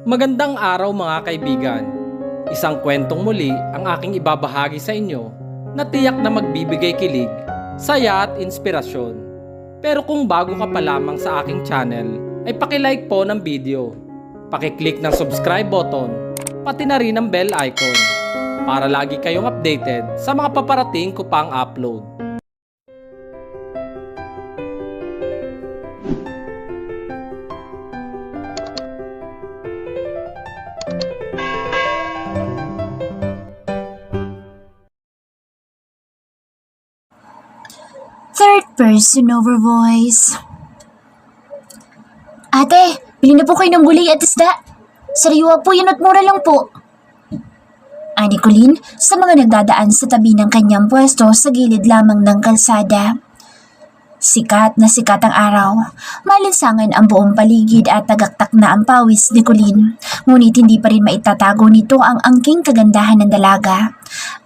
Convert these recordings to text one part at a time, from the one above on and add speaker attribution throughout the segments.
Speaker 1: Magandang araw mga kaibigan. Isang kwentong muli ang aking ibabahagi sa inyo na tiyak na magbibigay kilig, saya at inspirasyon. Pero kung bago ka pa lamang sa aking channel, ay paki-like po ng video. Paki-click ng subscribe button, pati na rin ang bell icon para lagi kayong updated sa mga paparating ko pang upload.
Speaker 2: Third person over voice. Ate, bili na po kayo ng gulay at isda. Sariwa po yan at mura lang po. Ani Colleen sa mga nagdadaan sa tabi ng kanyang pwesto sa gilid lamang ng kalsada. Sikat na sikat ang araw. Malinsangan ang buong paligid at tagaktak na ang pawis ni Colleen. Ngunit hindi pa rin maitatago nito ang angking kagandahan ng dalaga.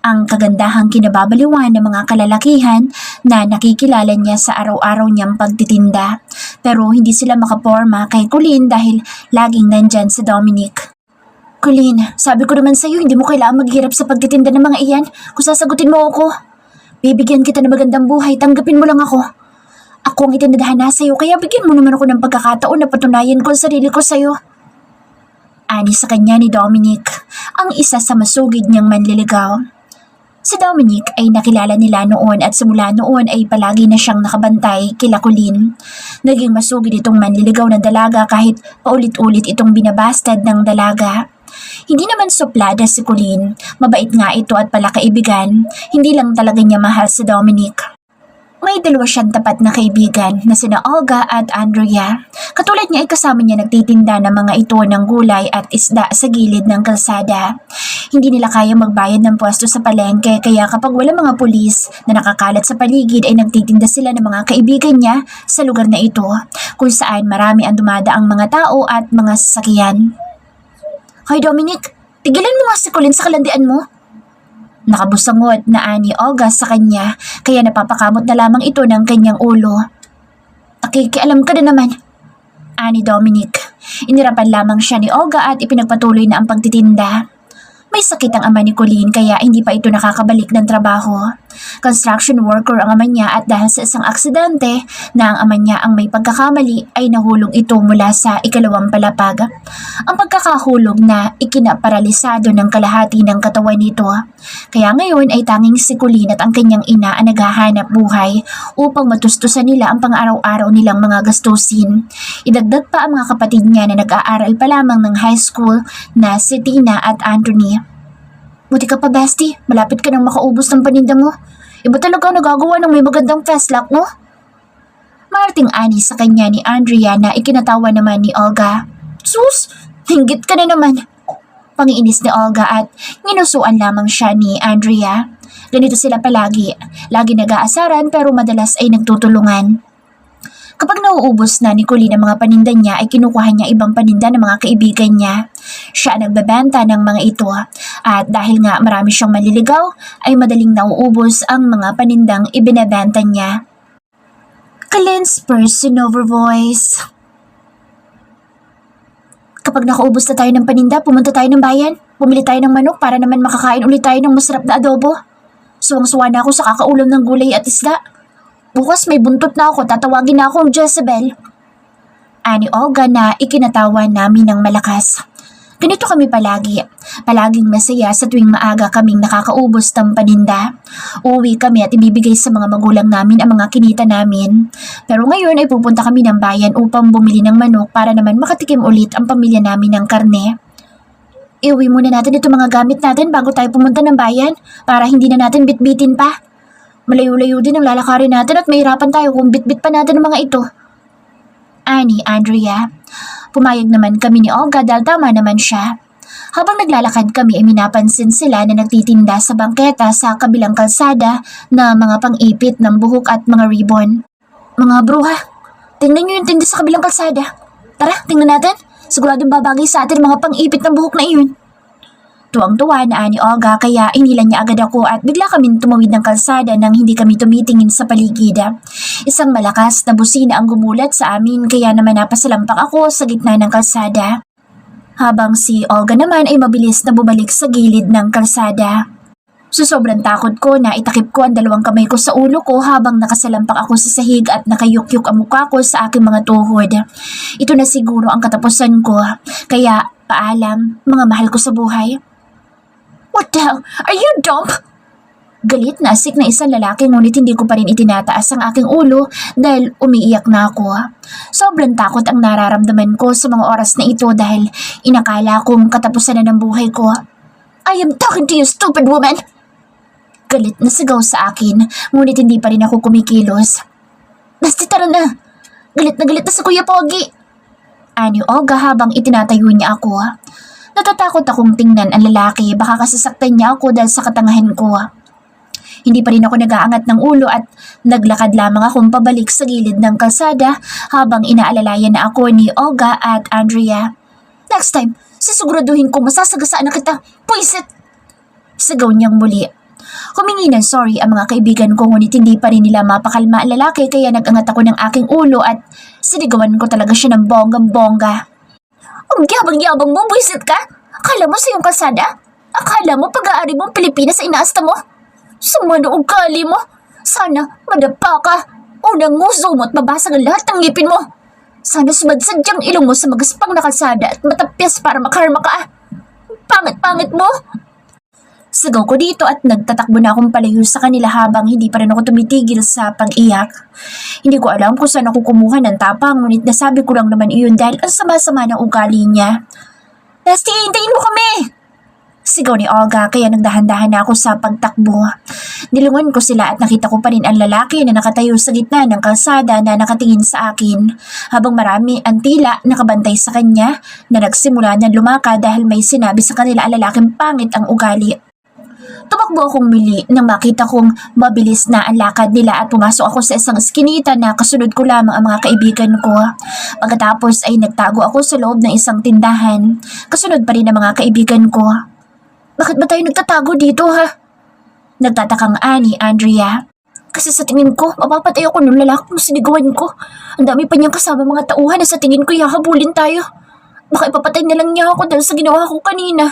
Speaker 2: Ang kagandahang kinababaliwan ng mga kalalakihan na nakikilala niya sa araw-araw niyang pagtitinda. Pero hindi sila makaporma kay Colleen dahil laging nandyan si Dominic. Colleen, sabi ko naman sa'yo, hindi mo kailangan maghirap sa pagtitinda ng mga iyan. Kung sasagutin mo ako, bibigyan kita ng magandang buhay, tanggapin mo lang ako. Ako ang itinadahan na sa'yo, kaya bigyan mo naman ako ng pagkakataon na patunayan ko ang sarili ko sa'yo. Ani sa kanya ni Dominic, ang isa sa masugid niyang manliligaw. Si Dominic ay nakilala nila noon at simula noon ay palagi na siyang nakabantay kila Colleen. Naging masugid itong manliligaw ng dalaga kahit paulit-ulit itong binabastad ng dalaga. Hindi naman suplada si Colleen, mabait nga ito at palakaibigan, hindi lang talaga niya mahal si Dominic. May dalawa siyang tapat na kaibigan na sina Olga at Andrea. Katulad niya ay kasama niya nagtitinda ng mga ito ng gulay at isda sa gilid ng kalsada. Hindi nila kaya magbayad ng pwesto sa palengke kaya kapag wala mga pulis na nakakalat sa paligid ay nagtitinda sila ng mga kaibigan niya sa lugar na ito kung saan marami ang dumadaang mga tao at mga sasakyan. Hoy Dominic, tigilan mo nga si Colleen sa kalandian mo. Nakabusangot na ani Olga sa kanya kaya napapakamot na lamang ito ng kanyang ulo. Alam ka na naman. Ani Dominic. Inirapan lamang siya ni Olga at ipinagpatuloy na ang pagtitinda. May sakit ang ama ni Colleen kaya hindi pa ito nakakabalik ng trabaho. Construction worker ang ama niya at dahil sa isang aksidente na ang ama niya ang may pagkakamali ay nahulog ito mula sa ikalawang palapag. Ang pagkakahulog na ikinaparalisado ng kalahati ng katawan nito. Kaya ngayon ay tanging si Colleen at ang kanyang ina ang naghahanap buhay upang matustusan nila ang pang-araw-araw nilang mga gastusin. Idagdag pa ang mga kapatid niya na nag-aaral pa lamang ng high school na si Tina at Anthony. Buti ka pa, Bestie. Malapit ka nang makaubos ng paninda mo. Iba talaga ang nagagawa ng may magandang festlock, no? Marting ani sa kanya ni Andrea na ikinatawa naman ni Olga. Sus! Hinggit ka na naman! Pangiinis ni Olga at nginusuan lamang siya ni Andrea. Ganito sila palagi. Lagi nag-aasaran pero madalas ay nagtutulungan. Kapag nauubos na ni Colleen ang mga paninda niya ay kinukuha niya ibang paninda ng mga kaibigan niya. Siya ang nagbebenta ng mga ito at dahil nga marami siyang manliligaw ay madaling nauubos ang mga panindang ibinebenta niya. Colleen's person over voice. Kapag nakaubos na tayo ng paninda, pumunta tayo ng bayan. Bumili tayo ng manok para naman makakain ulit tayo ng masarap na adobo. Suwang-suwa na ako sa kakaulam ng gulay at isda. Bukas may buntot na ako, tatawagin na akong Jezebel. Ani Olga na ikinatawa namin ng malakas. Ganito kami palagi. Palaging masaya sa tuwing maaga kaming nakakaubos ng paninda. Uuwi kami at ibibigay sa mga magulang namin ang mga kinita namin. Pero ngayon ay pupunta kami ng bayan upang bumili ng manok para naman makatikim ulit ang pamilya namin ng karne. Iuwi muna natin itong mga gamit natin bago tayo pumunta ng bayan para hindi na natin bitbitin pa. Malayo-layo din ang lalakarin natin at mahirapan tayo kung bitbit pa natin ang mga ito. Ani Andrea. Pumayag naman kami ni Olga dahil tama naman siya. Habang naglalakad kami ay minapansin sila na nagtitinda sa bangketa sa kabilang kalsada na mga pang-ipit ng buhok at mga ribbon. Mga bruha, tingnan niyo yung tinda sa kabilang kalsada. Tara, tingnan natin. Siguradong babagay sa atin mga pang-ipit ng buhok na iyon. Tuwang-tuwa na ani Olga kaya inilan niya agad ako at bigla kaming tumawid ng kalsada nang hindi kami tumitingin sa paligid. Isang malakas na busina ang gumulat sa amin kaya naman napasalampak ako sa gitna ng kalsada. habang si Olga naman ay mabilis na bumalik sa gilid ng kalsada. So sobrang takot ko na itakip ko ang dalawang kamay ko sa ulo ko habang nakasalampak ako sa sahig at nakayukyuk ang mukha ko sa aking mga tuhod. Ito na siguro ang katapusan ko. Kaya paalam, mga mahal ko sa buhay. What the hell? Are you dumb? Galit na asik na isang lalaki ngunit hindi ko pa rin itinataas ang aking ulo dahil umiiyak na ako. Sobrang takot ang nararamdaman ko sa mga oras na ito dahil inakala kong katapusan na ng buhay ko. I am talking to you, stupid woman! Galit na sigaw sa akin, ngunit hindi pa rin ako kumikilos. Basta tara na! Galit na sa Kuya Pogi! Ani Olga habang itinatayo niya ako. Natatakot akong tingnan ang lalaki, baka kasasaktan niya ako dahil sa katangahan ko. Hindi pa rin ako nag-aangat ng ulo at naglakad lamang akong pabalik sa gilid ng kalsada habang inaalalayan na ako ni Olga at Andrea. Next time, sisiguraduhin kong masasagasaan na kita, puisit! Sigaw niyang muli. Humingi ng sorry ang mga kaibigan ko ngunit hindi pa rin nila mapakalma ang lalaki kaya nag-angat ako ng aking ulo at sinigawan ko talaga siya ng bonggang-bongga. Ang yabang-yabang mo, buisit ka? Akala mo sa iyong kalsada? Akala mo pag-aari mong Pilipinas sa inaasta mo? Sumano ugali mo? Sana madapa ka. Unang nguso mo at mabasag ang lahat ng ngipin mo. Sana sumadsadyang ilong mo sa magaspang na kalsada at matapyas para makarma ka. Pangit-pangit mo. Sigaw ko dito at nagtatakbo na akong palayo sa kanila habang hindi pa rin ako tumitigil sa pag-iyak. Hindi ko alam kung saan ako kumuha ng tapang ngunit nasabi ko lang naman iyon dahil ang sama-sama ng ugali niya. Leslie, hintayin mo kami! Sigaw ni Olga kaya nagdahan-dahan na ako sa pagtakbo. Nilungan ko sila at nakita ko pa rin ang lalaki na nakatayo sa gitna ng kalsada na nakatingin sa akin habang marami ang tila nakabantay sa kanya na nagsimula na lumaka dahil may sinabi sa kanila ang lalaking pangit ang ugali. Tumakbo akong muli nang makita kong mabilis na ang lakad nila at pumasok ako sa isang eskinita na kasunod ko lamang ang mga kaibigan ko. Pagkatapos ay nagtago ako sa loob ng isang tindahan. Kasunod pa rin ang mga kaibigan ko. Bakit ba tayo nagtatago dito ha? Nagtatakang ani Andrea. Kasi sa tingin ko, mapapatay ako ng lalaking sinigawan ko. Ang dami pa niyang kasama mga tauhan na sa tingin ko hahabulin tayo. Baka ipapatay na lang niya ako dahil sa ginawa ko kanina.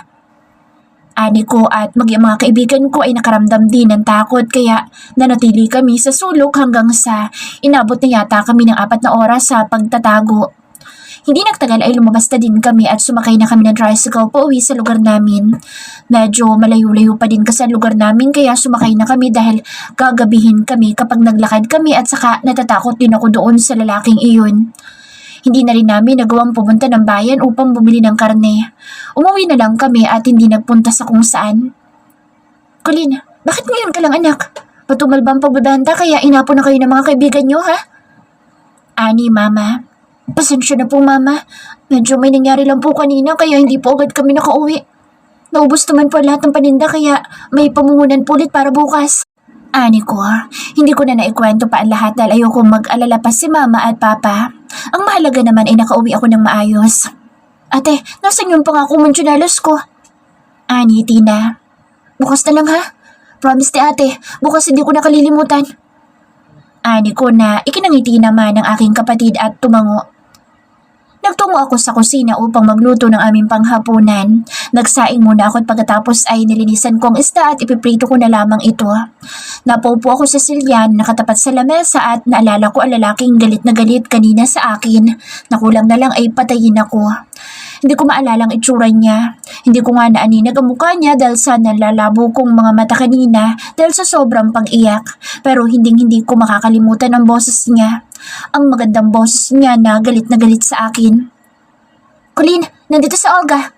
Speaker 2: Ani ko at mga kaibigan ko ay nakaramdam din ng takot kaya nanatili kami sa sulok hanggang sa inabot na yata kami ng 4 na oras sa pagtatago. Hindi nagtagal ay lumabas na din kami at sumakay na kami ng tricycle pauwi sa lugar namin. Medyo malayo-layo pa din kasi ang lugar namin kaya sumakay na kami dahil gagabihin kami kapag naglakad kami at saka natatakot din ako doon sa lalaking iyon. Hindi na rin namin nagawang pumunta ng bayan upang bumili ng karne. Umuwi na lang kami at hindi nagpunta sa kung saan. Colleen, bakit ngayon ka lang anak? Patumal ba ang pagbebenta kaya inapo na kayo ng mga kaibigan nyo ha? Ani mama. Pasensya na po mama. Medyo may nangyari lang po kanina kaya hindi po agad kami nakauwi. Naubos naman po lahat ng paninda kaya may pamungunan po ulit para bukas. Ani ko, hindi ko na naikwento pa ang lahat dahil ayoko mag-alala pa si mama at papa. Ang mahalaga naman ay nakauwi ako ng maayos. Ate, nasan yung pangako mong tsunalos ko? Ani, Tina. Bukas na lang ha? Promise ni ate, bukas hindi ko nakalilimutan. Ani ko na ikinangiti naman ng aking kapatid at tumango. Nagtungo ako sa kusina upang magluto ng aming panghapunan. Nagsaing muna ako at pagkatapos ay nilinisan ko ang isda at ipiprito ko na lamang ito. Napaupo ako sa silyan, nakatapat sa lamesa at naalala ko ang lalaking galit na galit kanina sa akin. Nakulang na lang ay patayin ako. Hindi ko maalala ang itsura niya. Hindi ko nga naaninag ang mukha niya dahil sa nalalabo kong mga mata kanina dahil sa sobrang pang-iyak. Pero hindi ko makakalimutan ang boses niya. Ang magandang boses niya na galit sa akin. Colleen, nandito sa Olga.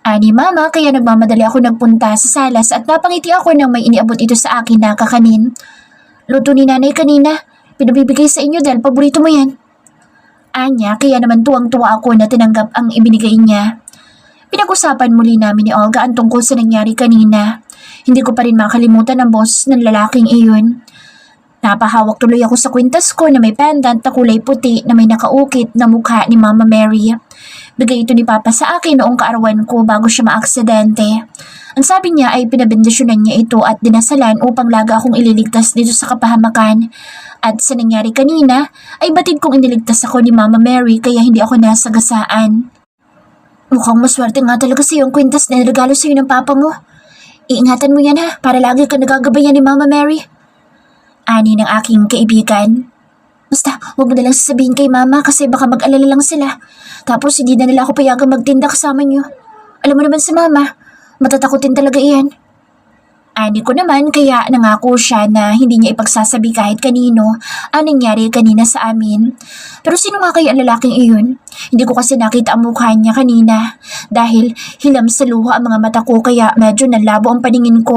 Speaker 2: Ani mama, kaya nagmamadali ako nagpunta sa salas at napangiti ako nang may iniabot ito sa akin na kakanin. Luto ni nanay kanina. Pinabibigay sa inyo dahil paborito mo yan. Anya, kaya naman tuwang-tuwa ako na tinanggap ang ibinigay niya. Pinag-usapan muli namin ni Olga ang tungkol sa nangyari kanina. Hindi ko pa rin makalimutan ang boses ng lalaking iyon. Napahawak tuloy ako sa kwintas ko na may pendant na kulay puti na may nakaukit na mukha ni Mama Mary. Bigay ito ni Papa sa akin noong kaarawan ko bago siya maaksidente. Ang sabi niya ay pinabendisyonan niya ito at dinasalan upang laga akong ililigtas dito sa kapahamakan. At sa nangyari kanina ay batid kong iniligtas ako ni Mama Mary kaya hindi ako nasagasaan. Mukhang maswerte nga talaga sa'yo ang kwintas na regalo sa'yo ng papa mo. Iingatan mo yan ha, para lagi ka nagagabayan ni Mama Mary. Ani ng aking kaibigan. Basta, huwag mo nalang sasabihin kay Mama kasi baka mag-alala lang sila. Tapos hindi na nila ako payagang magtinda kasama niyo. Alam mo naman si Mama, matatakotin talaga iyan. Ani ko naman kaya nangako siya na hindi niya ipagsasabi kahit kanino ang nangyari kanina sa amin. Pero sino nga kaya ang lalaking iyon? Hindi ko kasi nakita ang mukha niya kanina dahil hilam sa luha ang mga mata ko kaya medyo nalabo ang paningin ko.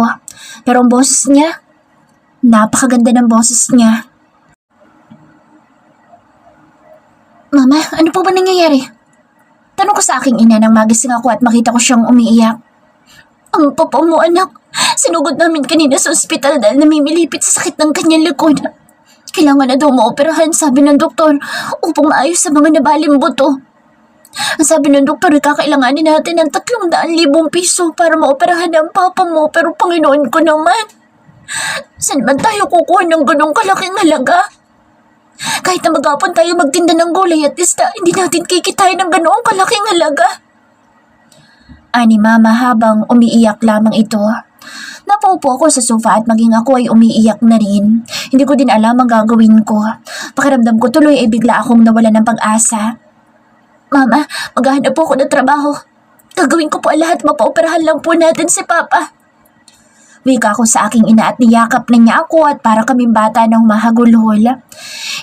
Speaker 2: Pero ang boses niya, napakaganda ng boses niya. Mama, ano po ba nangyayari? Tanong ko sa aking ina nang magising ako at makita ko siyang umiiyak. Ang papa mo anak, sinugod namin kanina sa ospital dahil namimilipit sa sakit ng kanyang likod. Kailangan na daw maoperahan, sabi ng doktor, upang maayos sa mga nabaling buto. Ang sabi ng doktor, kakailanganin natin ng 300,000 piso para maoperahan ang papa mo. Pero Panginoon ko naman, saan man tayo kukuha ng ganong kalaking halaga? Kahit na magapon tayo magtinda ng gulay at isda, hindi natin kikitain ng ganoong kalaking halaga. Ani Mama habang umiiyak lamang ito. Napaupo ako sa sofa at maging ako ay umiiyak na rin. Hindi ko din alam ang gagawin ko. Pakiramdam ko tuloy ay bigla akong nawala ng pag-asa. Mama, maghahanap po ako ng trabaho. Gagawin ko po ang lahat, mapaoperahan lang po natin si Papa. Wika ko sa aking ina at niyakap na niya ako at para kaming bata ng mahagulhol.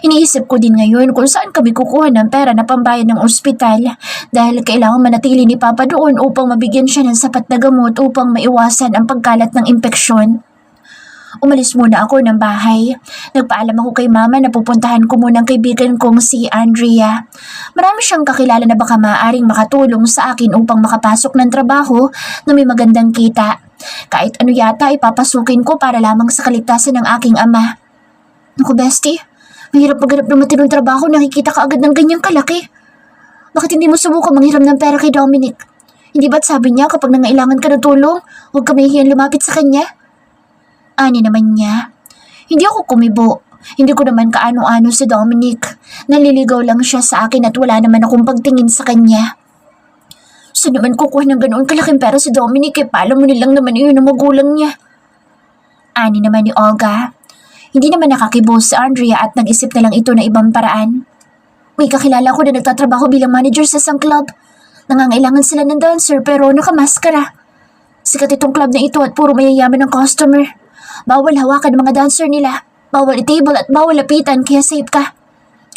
Speaker 2: Iniisip ko din ngayon kung saan kami kukuha ng pera na pambayad ng ospital dahil kailangan manatili ni Papa doon upang mabigyan siya ng sapat na gamot upang maiwasan ang pagkalat ng impeksyon. Umalis muna ako ng bahay. Nagpaalam ako kay Mama na pupuntahan ko muna ang kaibigan kong si Andrea. Marami siyang kakilala na baka maaaring makatulong sa akin upang makapasok ng trabaho na may magandang kita. Kahit ano yata ipapasukin ko para lamang sa kaligtasan ng aking ama. Naku bestie, mahirap maghanap ng matinong trabaho, nakikita ka agad ng ganyang kalaki. Bakit hindi mo subukan manghiram ng pera kay Dominic? Hindi ba't sabi niya kapag nangailangan ka ng tulong, huwag ka mahihiyang lumapit sa kanya? Ani naman niya. Hindi ako kumibo. Hindi ko naman kaano-ano si Dominic. Naliligaw lang siya sa akin at wala naman akong pagtingin sa kanya. Saan naman kukuha ng ganoon kalaking pera si Dominic pala mo nilang naman iyon ang magulang niya. Ani naman ni Olga. Hindi naman nakakibo si Andrea at nag-isip na lang ito na ibang paraan. May kakilala ko na nagtatrabaho bilang manager sa isang club. Nangangailangan sila ng dancer pero nakamaskara. Sikat itong club na ito at puro mayayaman ng customer. Bawal hawakan ng mga dancer nila. Bawal i-table at bawal lapitan kaya safe ka.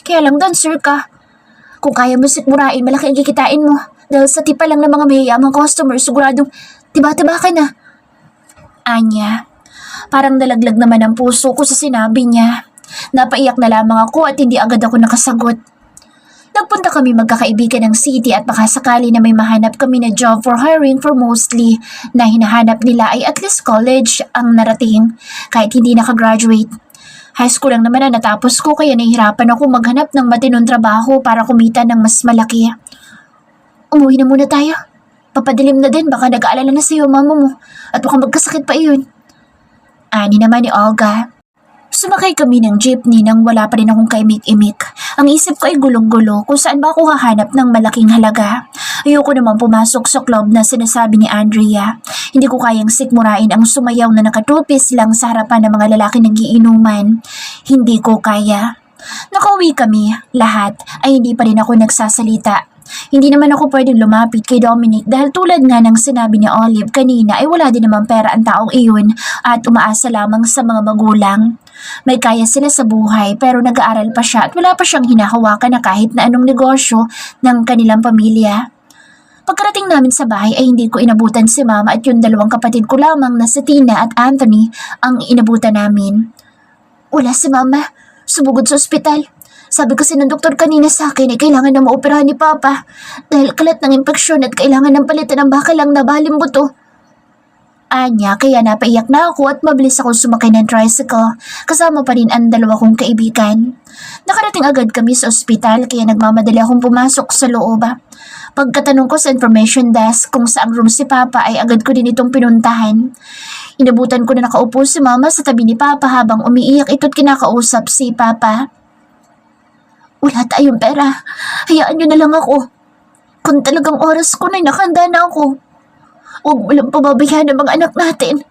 Speaker 2: Kaya lang dancer ka. Kung kaya mo sikmurain, malaki ang kikitain mo. Dahil sa tipa lang ng mga mayayamang customer, siguradong tiba-tiba ka na. Anya, parang nalaglag naman ang puso ko sa sinabi niya. Napaiyak na lamang ako at hindi agad ako nakasagot. Nagpunta kami magkakaibigan ng city at baka sakali na may mahanap kami na job for hiring for mostly na hinahanap nila ay at least college ang narating kahit hindi nakagraduate. High school lang naman na natapos ko kaya nahihirapan ako maghanap ng matinong trabaho para kumita ng mas malaki. Umuwi na muna tayo. Papadilim na din, baka nag-aalala na sa'yo mama mo at baka magkasakit pa iyon. Ani naman ni Olga. Sumakay kami ng jeepney nang wala pa rin akong kaimik-imik. Ang isip ko ay gulong-gulo kung saan ba ako hahanap ng malaking halaga. Ayoko naman pumasok sa club na sinasabi ni Andrea. Hindi ko kayang sikmurain ang sumayaw na nakatupis lang sa harapan ng mga lalaki nagiinuman. Hindi ko kaya. Nakauwi kami, lahat ay hindi pa rin ako nagsasalita. Hindi naman ako pwedeng lumapit kay Dominic dahil tulad nga ng sinabi ni Olive kanina ay wala din naman pera ang taong iyon at umaasa lamang sa mga magulang. May kaya sila sa buhay pero nag-aaral pa siya at wala pa siyang hinahawakan na kahit na anong negosyo ng kanilang pamilya. Pagkarating namin sa bahay ay hindi ko inabutan si Mama at yung dalawang kapatid ko lamang na si Tina at Anthony ang inabutan namin. Wala si Mama, subugod sa ospital. Sabi kasi ng doktor kanina sa akin ay kailangan na maoperahan ni Papa dahil kalat ng impeksyon at kailangan ng palitan ng bakalang nabaling buto. Anya, kaya napaiyak na ako at mabilis akong sumakay ng tricycle. Kasama pa rin ang dalawa kong kaibigan. Nakarating agad kami sa ospital kaya nagmamadali akong pumasok sa loob. Pagkatanong ko sa information desk kung saang room si Papa ay agad ko din itong pinuntahan. Inabutan ko na nakaupo si Mama sa tabi ni Papa habang umiiyak ito't kinakausap si Papa. Wala tayong pera. Hayaan niyo na lang ako. Kung talagang oras ko na nakahanda na ako. Huwag mo lang pababayaan ang mga anak natin.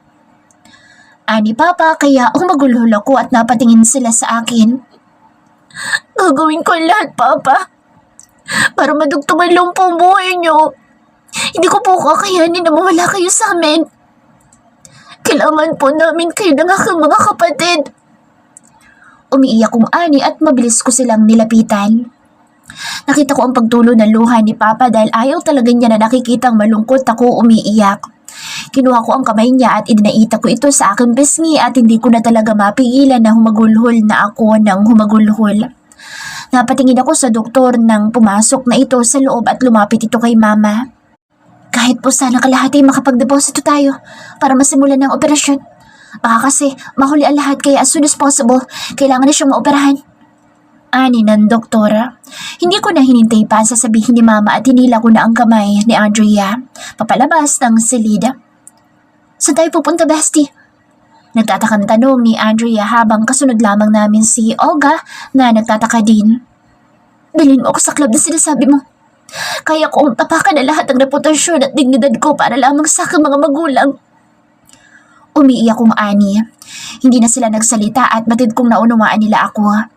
Speaker 2: Ani Papa, kaya humagulhol ako at napatingin sila sa akin. Gagawin ko ang lahat, Papa. Para madugtungan lang po ang buhay niyo. Hindi ko po kakayanin na mawala kayo sa amin. Kailangan po namin kayo ng aking mga kapatid. Umiiyak kong ani at mabilis ko silang nilapitan. Nakita ko ang pagtulo ng luha ni Papa dahil ayaw talaga niya na nakikitang malungkot ako umiiyak. Kinuha ko ang kamay niya at idinaita ko ito sa aking pisngi at hindi ko na talaga mapigilan na humagulhol na ako ng humagulhol. Napatingin ako sa doktor nang pumasok na ito sa loob at lumapit ito kay Mama. Kahit po sana kalahati makapag-deposito tayo para masimulan ng operasyon. Baka kasi mahuli ang lahat kaya as soon as possible, kailangan na siyang maoperahan. Ani ng doktora. Hindi ko na hinintay pa ang sasabihin ni Mama at hinila ko na ang kamay ni Andrea. Papalabas ng silid. Saan tayo pupunta, Bestie? Nagtatakang tanong ni Andrea habang kasunod lamang namin si Olga na nagtataka din. Dalhin mo ako sa club na sinasabi mo. Kaya kong tapakan na lahat ng reputasyon at dignidad ko para lamang sa aking mga magulang. Umiiyak kong ani. Hindi na sila nagsalita at batid kong naunawaan nila ako.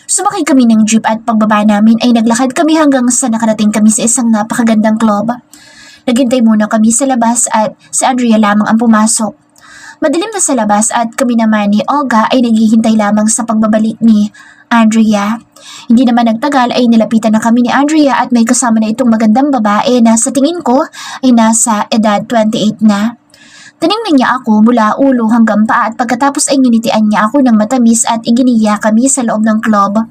Speaker 2: Sumakay kami ng jeep at pagbaba namin ay naglakad kami hanggang sa nakarating kami sa isang napakagandang club. Naghintay muna kami sa labas at si Andrea lamang ang pumasok. Madilim na sa labas at kami naman ni Olga ay naghihintay lamang sa pagbabalik ni Andrea. Hindi naman nagtagal ay nilapitan na kami ni Andrea at may kasama na itong magandang babae na sa tingin ko ay nasa edad 28 na. Tiningnan niya ako mula ulo hanggang paa at pagkatapos ay nginitian niya ako ng matamis at iginiya kami sa loob ng club.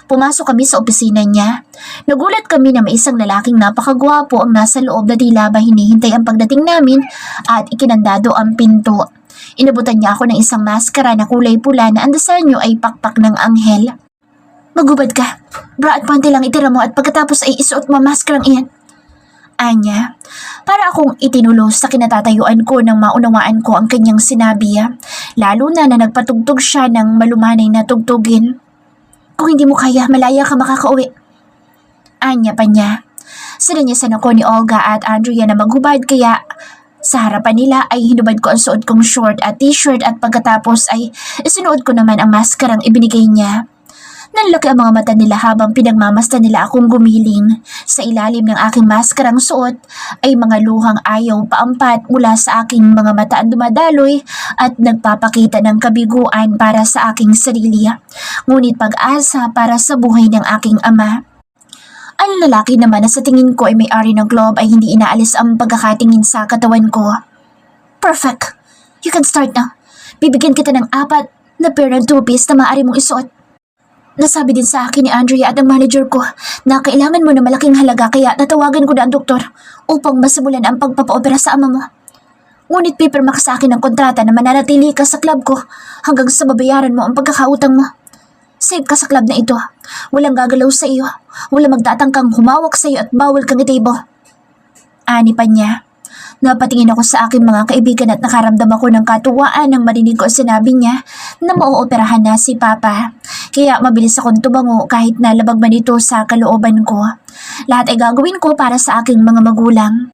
Speaker 2: Pumasok kami sa opisina niya. Nagulat kami na may isang lalaking napakagwapo ang nasa loob na tila ba hinihintay ang pagdating namin at ikinandado ang pinto. Inabutan niya ako ng isang maskara na kulay pula na ang disenyo ay pakpak ng anghel. Magubad ka. Bra at panty lang itira mo at pagkatapos ay isuot mo maskarang iyan. Anya, para akong itinulos sa kinatatayuan ko nang maunawaan ko ang kanyang sinabi, lalo na nagpatugtog siya ng malumanay na tugtugin. Kung hindi mo kaya, malaya ka makakauwi. Anya pa niya. Sinanyasan ako ni Olga at Andrea na maghubad kaya sa harapan nila ay hinubad ko ang suot kong short at t-shirt at pagkatapos ay isinuot ko naman ang maskarang ibinigay niya. Nanlaki ang mga mata nila habang pinagmamasdan nila akong gumiling. Sa ilalim ng aking maskarang suot ay mga luhang ayaw paampat mula sa aking mga mata ang dumadaloy at nagpapakita ng kabiguan para sa aking sarili. Ngunit pag-asa para sa buhay ng aking ama. Ang lalaki naman na sa tingin ko ay may-ari ng club ay hindi inaalis ang pagkakatingin sa katawan ko. Perfect! You can start now. Bibigyan kita ng 4 na pair ng two-piece na maaari mong isuot. Nasabi din sa akin ni Andrea at ang manager ko na kailangan mo na malaking halaga kaya natawagan ko na ang doktor upang masimulan ang pagpapaopera sa ama mo. Ngunit pipirma ka sa akin ng kontrata na mananatili ka sa club ko hanggang sa mabayaran mo ang pagkakautang mo. Save ka sa club na ito. Walang gagalaw sa iyo. Walang magtatangkang humawak sa iyo at bawal kang itable. Ani pa niya. Napatingin ako sa aking mga kaibigan at nakaramdam ako ng katuwaan nang marinig ko sinabi niya na mauoperahan na si Papa. Kaya mabilis akong tumango kahit nalabag man ito sa kalooban ko. Lahat ay gagawin ko para sa aking mga magulang.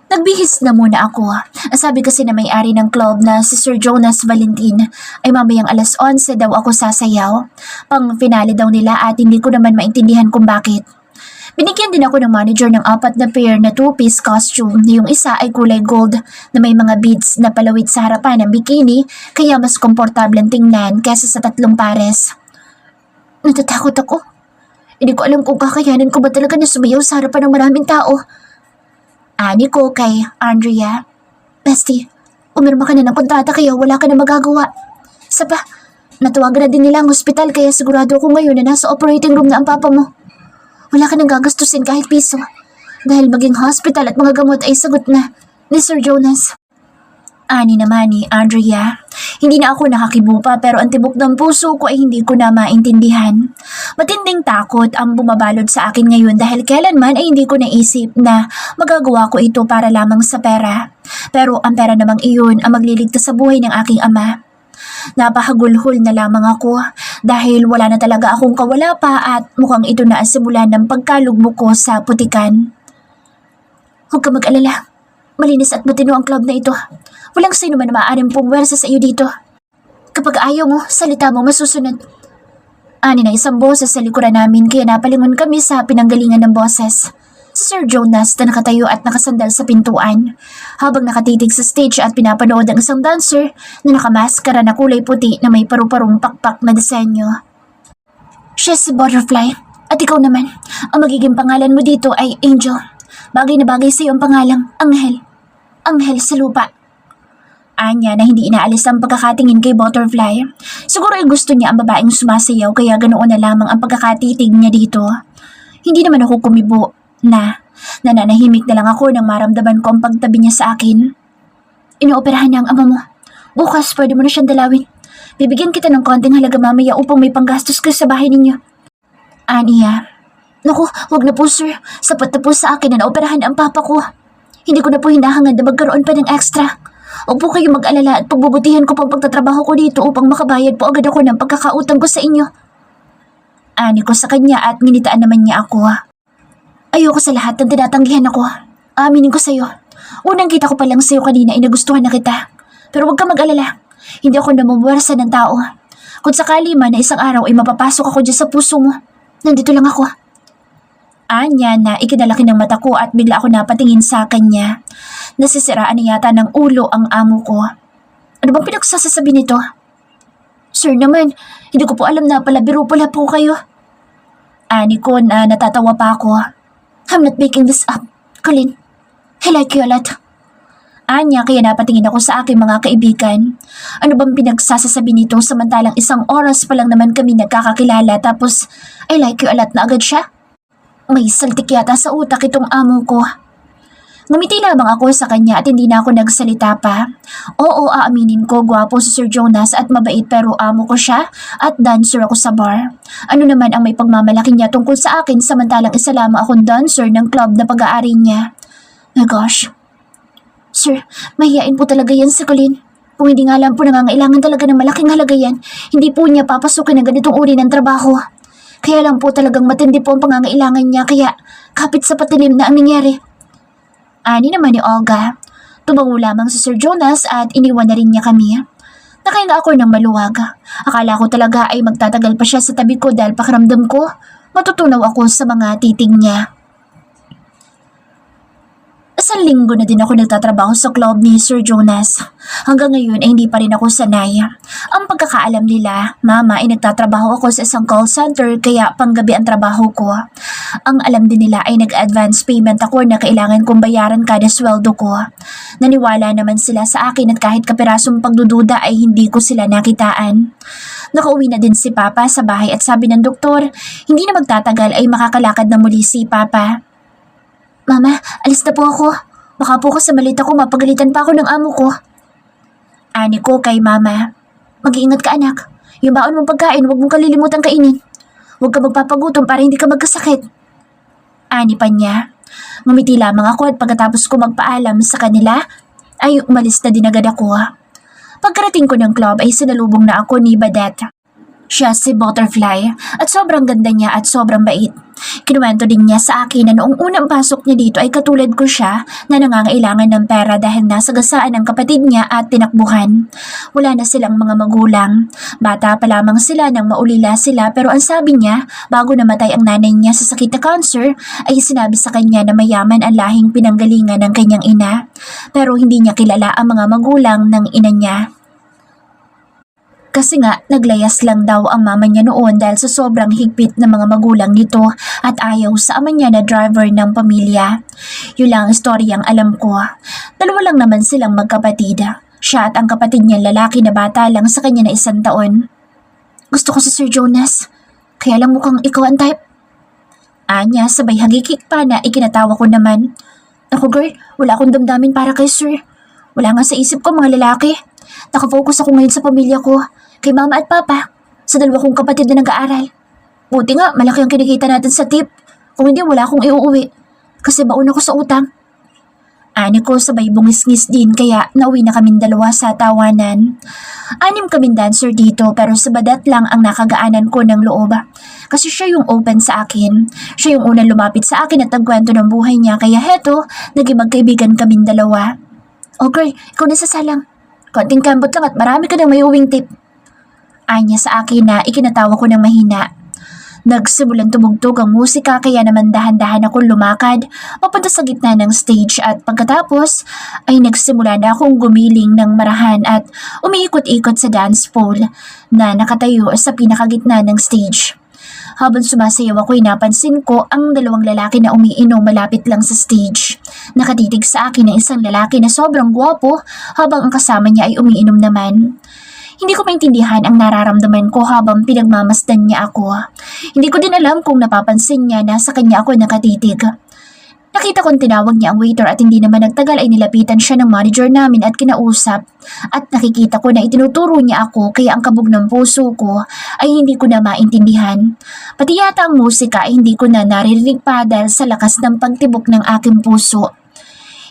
Speaker 2: Nagbihis na muna ako. Sabi kasi na may-ari ng club na si Sir Jonas Valentin ay mamayang 11:00 daw ako sasayaw. Pang-finale daw nila at hindi ko naman maintindihan kung bakit. Binigyan din ako ng manager ng 4 na pair na two-piece costume na yung isa ay kulay gold na may mga beads na palawit sa harapan ng bikini kaya mas komportableng tingnan kaysa sa 3 pares. Natatakot ako. Hindi ko alam kung kakayanin ko ba talaga na sumayaw sa harapan ng maraming tao. Ani ko kay Andrea. Bestie, umirma ka na ng kontrata kaya wala ka na magagawa. Isa pa, natawagan na din nila ang hospital kaya sigurado ako ngayon na nasa operating room na ang papa mo. Wala ka nang gagastusin kahit piso. Dahil maging hospital at mga gamot ay sagot na ni Sir Jonas. Ani naman ni Andrea. Hindi na ako nakakibupa pero ang tibok ng puso ko ay hindi ko na maintindihan. Matinding takot ang bumabalot sa akin ngayon dahil kailanman ay hindi ko naisip na magagawa ko ito para lamang sa pera. Pero ang pera namang iyon ang magliligtas sa buhay ng aking ama. Napahagulhol na lamang ako dahil wala na talaga akong kawala pa at mukhang ito na ang simulan ng pagkalugmok ko sa putikan. Huwag ka mag-alala. Malinis at matino ang club na ito. Walang sino man na maaaring pumwersa sa iyo dito. Kapag ayaw mo, salita mo masusunod. Ani na isang boses sa likuran namin kaya napalingon kami sa pinanggalingan ng boses. Si Sir Jonas na nakatayo at nakasandal sa pintuan habang nakatitig sa stage at pinapanood ang isang dancer na nakamaskara na kulay puti na may paru-parong pakpak na disenyo. Siya si Butterfly at ikaw naman, ang magiging pangalan mo dito ay Angel. Bagay na bagay sa iyo ang pangalang Anghel. Anghel sa lupa. Anya na hindi inaalis ang pagkakatingin kay Butterfly. Siguro ay gusto niya ang babaeng sumasayaw kaya ganoon na lamang ang pagkakatitig niya dito. Hindi naman ako kumibo na nananahimik na lang ako nang maramdaman ko ang pagtabi niya sa akin. Inooperahan na ang ama mo. Bukas pwede mo na siyang dalawin. Bibigyan kita ng konting halaga mamaya upang may panggastos ka sa bahay ninyo. Aniya. Naku, wag na po sir. Sapat na po sa akin na naoperahan ang papa ko. Hindi ko na po hinahangad na magkaroon pa ng extra. Huwag po kayong mag-alala at pagbubutihan ko pang pagtatrabaho ko dito upang makabayad po agad ako ng pagkakautang ko sa inyo. Ani ko sa kanya at nginitaan naman niya ako. Ayoko sa lahat ng tinatanggihan ako. Aminin ko sa'yo. Unang kita ko pa lang sa'yo kanina ay nagustuhan na kita. Pero huwag ka mag-alala. Hindi ako namumuwersa ng tao. Kung sakali man na isang araw ay mapapasok ako dyan sa puso mo, nandito lang ako. Anya na ikinalaki ng mata ko at bigla ako napatingin sa kanya. Nasisiraan na yata ng ulo ang amo ko. Ano bang pinagsasasabi nito? Sir naman, hindi ko po alam na palabiro pala po kayo. Ani ko na natatawa pa ako. I'm not making this up, Colleen. I like you a lot. Anya kaya napatingin ako sa aking mga kaibigan. Ano bang pinagsasasabi nito samantalang isang oras pa lang naman kami nagkakakilala tapos I like you a lot na agad siya? May saltik yata sa utak itong amo ko. Ngumiti lamang ako sa kanya at hindi na ako nagsalita pa. Oo, aaminin ko, gwapo si Sir Jonas at mabait pero amo ko siya at dancer ako sa bar. Ano naman ang may pagmamalaki niya tungkol sa akin samantalang isa lamang akong dancer ng club na pag-aari niya. My gosh. Sir, mahihain po talaga yan si Colleen. Kung hindi nga lang po nangangailangan talaga ng malaking halaga yan, hindi po niya papasukin ng ganitong uri ng trabaho. Kaya lang po talagang matindi po ang pangangailangan niya kaya kapit sa patilim na ang nangyari. Ani naman ni Olga. Tumango lamang si Sir Jonas at iniwan na rin niya kami. Nakahinga ako ng maluwag. Akala ko talaga ay magtatagal pa siya sa tabi ko dahil pakiramdam ko matutunaw ako sa mga titig niya. Isang linggo na din ako nagtatrabaho sa club ni Sir Jonas. Hanggang ngayon ay hindi pa rin ako sanay. Ang pagkakaalam nila, mama ay nagtatrabaho ako sa isang call center kaya panggabi ang trabaho ko. Ang alam din nila ay nag-advance payment ako na kailangan kong bayaran kada sweldo ko. Naniwala naman sila sa akin at kahit kapirasong pagdududa ay hindi ko sila nakitaan. Nakauwi na din si Papa sa bahay at sabi ng doktor, hindi na magtatagal ay makakalakad na muli si Papa. Mama, alis na po ako. Baka po sa malita ko mapagalitan pa ako ng amo ko. Ani ko kay Mama. Mag-iingat ka anak. Yung baon mong pagkain huwag mong kalilimutan kainin. Huwag ka magpapagutom para hindi ka magkasakit. Ani pa niya. Ngumiti lamang ako at pagkatapos ko magpaalam sa kanila ay umalis na din agad ako. Pagkarating ko ng club ay sinalubong na ako ni Badette. Siya si Butterfly at sobrang ganda niya at sobrang bait. Kinuwento din niya sa akin na noong unang pasok niya dito ay katulad ko siya na nangangailangan ng pera dahil nasagasaan ang kapatid niya at tinakbuhan. Wala na silang mga magulang. Bata pa lamang sila nang maulila sila pero ang sabi niya bago namatay ang nanay niya sa sakit na cancer ay sinabi sa kanya na mayaman ang lahing pinanggalingan ng kanyang ina. Pero hindi niya kilala ang mga magulang ng ina niya. Kasi nga, naglayas lang daw ang mama niya noon dahil sa sobrang higpit ng mga magulang nito at ayaw sa ama niya na driver ng pamilya. Yun lang ang storyang alam ko. Dalawa lang naman silang magkapatid. Siya at ang kapatid niya lalaki na bata lang sa kanya na 1 taon. Gusto ko si Sir Jonas. Kaya lang mukhang ikaw ang type. Anya, sabay hagikik pa na ikinatawa ko naman. Ako girl, wala akong damdamin para kay Sir. Wala nga sa isip ko mga lalaki. Nakafocus ako ngayon sa pamilya ko. Kay mama at papa, sa 2 kong kapatid na nag-aaral. Buti nga, malaki ang kinikita natin sa tip. Kung hindi, wala akong iuuwi. Kasi mauna ko sa utang. Ani ko sabay bungis-ngis din kaya nauwi na kaming dalawa sa tawanan. 6 kaming dancer dito pero sa badat lang ang nakagaanan ko ng loob. Kasi siya yung open sa akin. Siya yung unang lumapit sa akin at nagkwento ng buhay niya kaya heto, naging magkaibigan kaming dalawa. Oh girl, ikaw na sasalang. Konting kambot lang at marami ka ng may uwing tip. Ay niya sa akin na ikinatawa ko ng mahina. Nagsimulang tumugtog ang musika kaya naman dahan-dahan akong lumakad papunta sa gitna ng stage at pagkatapos ay nagsimula na akong gumiling ng marahan at umiikot-ikot sa dance pole na nakatayo sa pinakagitna ng stage. Habang sumasayaw ako'y napansin ko ang 2 lalaki na umiinom malapit lang sa stage. Nakatitig sa akin ang isang lalaki na sobrang gwapo habang ang kasama niya ay umiinom naman. Hindi ko maintindihan ang nararamdaman ko habang pinagmamasdan niya ako. Hindi ko din alam kung napapansin niya na sa kanya ako nakatitig. Nakita kong tinawag niya ang waiter at hindi naman nagtagal ay nilapitan siya ng manager namin at kinausap. At nakikita ko na itinuturo niya ako kaya ang kabog ng puso ko ay hindi ko na maintindihan. Pati yata ang musika ay hindi ko na naririnig pa dahil sa lakas ng pagtibok ng aking puso.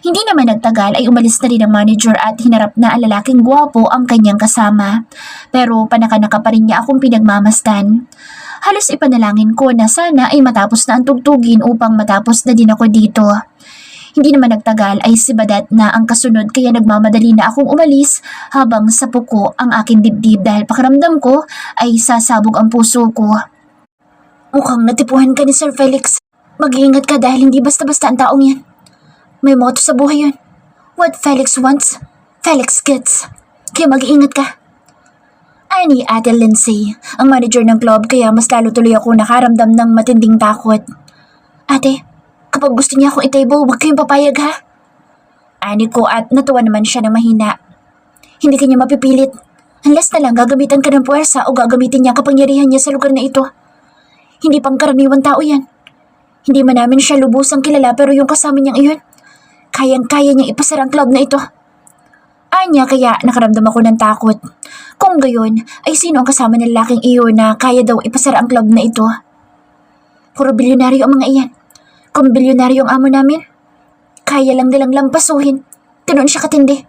Speaker 2: Hindi naman nagtagal ay umalis na rin ang manager at hinarap na ang lalaking gwapo ang kanyang kasama. Pero panaka-naka pa rin niya akong pinagmamasdan. Halos ipanalangin ko na sana ay matapos na ang tugtugin upang matapos na din ako dito. Hindi naman nagtagal ay si Badat na ang kasunod kaya nagmamadali na akong umalis habang sa puko ang aking dibdib dahil pakiramdam ko ay sasabog ang puso ko. Mukhang natipuhan ka ni Sir Felix. Mag-iingat ka dahil hindi basta-basta ang taong yan. May moto sa buhay yun. What Felix wants, Felix gets. Kaya mag-iingat ka. Ani Ate Lindsay, ang manager ng club kaya mas lalo tuloy ako nakaramdam ng matinding takot. Ate, kapag gusto niya akong i-table, huwag kayong papayag ha. Ani ko at natuwa naman siya ng mahina. Hindi kanya mapipilit. Unless na lang gagamitan ka ng puwersa o gagamitin niya ang kapangyarihan niya sa lugar na ito. Hindi pang karaniwang tao yan. Hindi man namin siya lubusang kilala pero yung kasama niyang iyon, kayang-kaya niyang ipasara ang club na ito. Anya kaya nakaramdam ako ng takot. Kung gayon, ay sino ang kasama ng lalaking iyon na kaya daw ipasara ang club na ito? Puro bilyonaryo ang mga iyan. Kung bilyonaryo ang amo namin, kaya lang nilang lampasuhin. Ganoon siya katindi.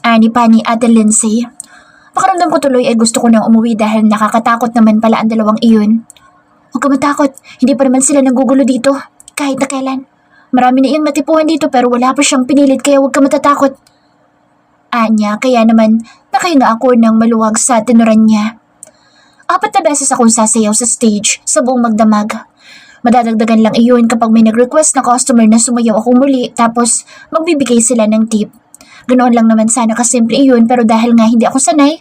Speaker 2: Ani pa ni Ate Lindsay. Pakaramdam ko tuloy ay gusto ko nang umuwi dahil nakakatakot naman pala ang dalawang iyon. Huwag ka matakot, hindi pa naman sila nagugulo dito. Kahit na kailan. Marami na iyang natipuhan dito pero wala pa siyang pinilit kaya huwag ka matatakot. Anya, kaya naman nakahinga ako ng maluwag sa tenuran niya. 4 na beses akong sasayaw sa stage sa buong magdamag. Madadagdagan lang iyon kapag may nag-request na customer na sumayaw ako muli tapos magbibigay sila ng tip. Ganoon lang naman sana kasimple iyon pero dahil nga hindi ako sanay,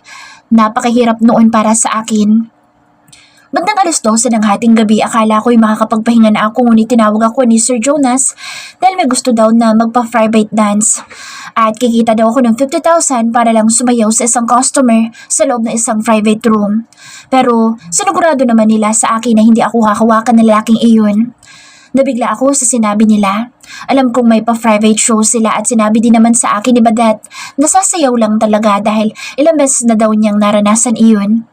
Speaker 2: napakahirap noon para sa akin. Bandang 12:00 ng hating gabi akala ko'y makakapagpahinga na ako ngunit tinawag ako ni Sir Jonas dahil may gusto daw na magpa-private dance. At kikita daw ako ng 50,000 para lang sumayaw sa isang customer sa loob ng isang private room. Pero sinigurado naman nila sa akin na hindi ako hahawakan ng lalaking iyon. Nabigla ako sa sinabi nila. Alam kong may pa-private show sila at sinabi din naman sa akin ni Badat na sasayaw lang talaga dahil ilang beses na daw niyang naranasan iyon.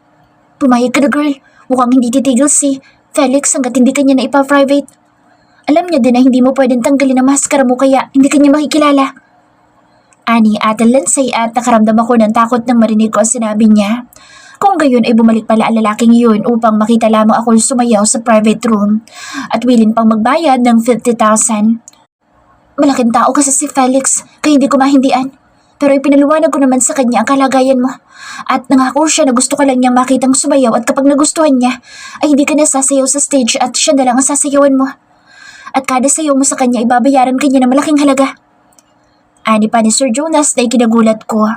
Speaker 2: Pumayag ka na girl. Mukhang hindi titigil si Felix hanggat hindi kanya na ipa-private. Alam niya din na hindi mo pwedeng tanggalin ang maskara mo kaya hindi kanya makikilala. Ani Ate Lindsay at nakaramdam ako ng takot nang marinig ko ang sinabi niya. Kung gayon ay bumalik pala ang lalaking yun upang makita lamang ako sumayaw sa private room at willing pang magbayad ng 50,000. Malaking tao kasi si Felix kaya hindi ko mahindian. Pero ipinaluwanag ko naman sa kanya ang kalagayan mo. At nangako siya na gusto ka lang niyang makitang sumayaw at kapag nagustuhan niya, ay hindi ka na sasayaw sa stage at siya na lang ang sasayawan mo. At kada sayaw mo sa kanya, ibabayaran ka niya ng malaking halaga. Ani pa ni Sir Jonas na ikinagulat ko.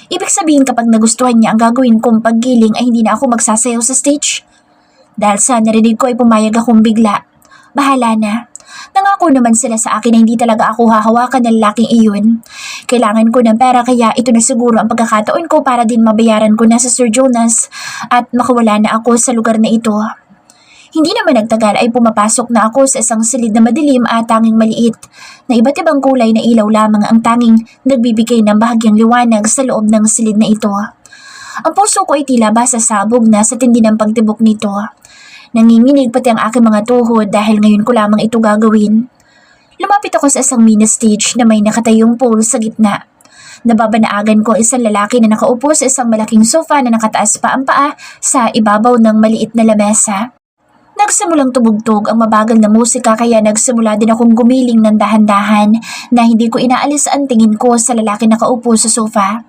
Speaker 2: Ibig sabihin kapag nagustuhan niya ang gagawin kong paggiling ay hindi na ako magsasayaw sa stage? Dahil sa narinig ko ay pumayag akong bigla. Bahala na. Nangako naman sila sa akin na hindi talaga ako hahawakan ng lalaking iyon. Kailangan ko ng pera kaya ito na siguro ang pagkakataon ko para din mabayaran ko na sa Sir Jonas at makawala na ako sa lugar na ito. Hindi naman nagtagal ay pumapasok na ako sa isang silid na madilim at tanging maliit na iba't ibang kulay na ilaw lamang ang tanging nagbibigay ng bahagyang liwanag sa loob ng silid na ito. Ang puso ko ay tila basasabog na sa tindi ng pagtibok nito. Nanginginig pati ang aking mga tuhod dahil ngayon ko lamang ito gagawin. Lumapit ako sa isang mini stage na may nakatayong pole sa gitna. Nababanaagan ko isang lalaki na nakaupo sa isang malaking sofa na nakataas pa ang paa sa ibabaw ng maliit na lamesa. Nagsimulang tumugtog ang mabagal na musika kaya nagsimula din akong gumiling ng dahan-dahan na hindi ko inaalis ang tingin ko sa lalaki nakaupo sa sofa.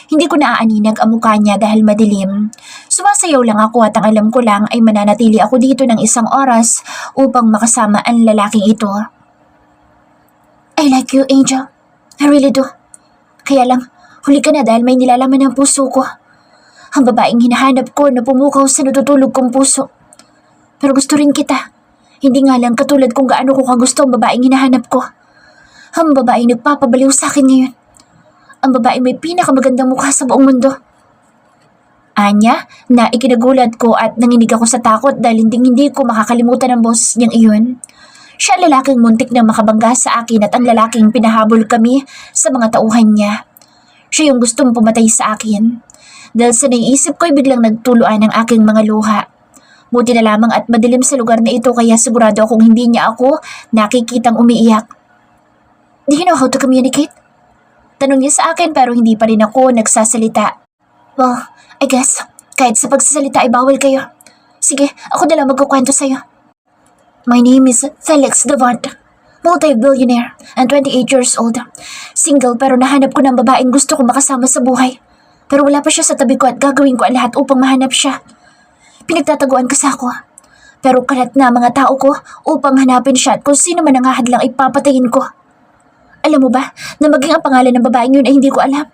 Speaker 2: Hindi ko naaaninag ang mukha niya dahil madilim. Sumasayaw lang ako at ang alam ko lang ay mananatili ako dito ng isang oras upang makasama ang lalaking ito. I like you, Angel. I really do. Kaya lang, huli ka na dahil may nilalaman ng puso ko. Ang babaeng hinahanap ko na pumukaw sa natutulog kong puso. Pero gusto rin kita. Hindi nga lang katulad kung gaano ko kagusto ang babaeng hinahanap ko. Ang babaeng nagpapabaliw sa akin ngayon. Ang babaeng may pinakamagandang mukha sa buong mundo. Anya, na ikinagulat ko at nanginig ako sa takot dahil hindi ko makakalimutan ang boss niyang iyon. Siya ang lalaking muntik na makabangga sa akin at ang lalaking pinahabol kami sa mga tauhan niya. Siya yung gustong pumatay sa akin. Dahil sa naiisip ko'y biglang nagtuluan ang aking mga luha. Buti na lamang at madilim sa lugar na ito kaya sigurado akong hindi niya ako nakikitang umiiyak. Do you know how to communicate? Tanong niya sa akin pero hindi pa rin ako nagsasalita. Well, I guess kahit sa pagsasalita ay bawal kayo. Sige, ako na lang magkukwento sa'yo. My name is Felix Davant, multi-billionaire and 28 years old. Single pero nahanap ko ng babaeng gusto ko makasama sa buhay. Pero wala pa siya sa tabi ko at gagawin ko ang lahat upang mahanap siya. Pinagtataguan kasi ako. Pero kalat na mga tao ko upang hanapin siya at kung sino man ang hahadlang ipapatayin ko. Alam mo ba na maging ang pangalan ng babaeng yun ay hindi ko alam?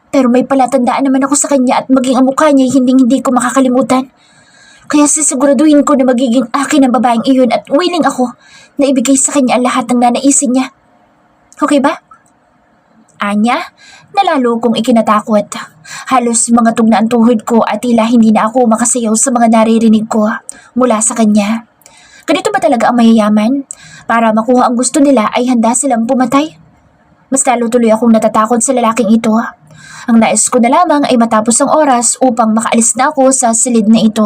Speaker 2: Pero may palatandaan naman ako sa kanya at maging ang mukha niya ay hindi ko makakalimutan. Kaya sisiguraduhin ko na magiging akin ang babaeng iyon at willing ako na ibigay sa kanya ang lahat ng nanaisin niya. Okay ba? Anya, nalalo kong ikinatakot. Halos mga tugna ang tuhod ko at tila hindi na ako makasayaw sa mga naririnig ko mula sa kanya. Ganito ba talaga ang mayayaman? Para makuha ang gusto nila ay handa silang pumatay? Mas lalo tuloy akong natatakot sa lalaking ito. Ang nais ko na lamang ay matapos ang oras upang makaalis na ako sa silid na ito.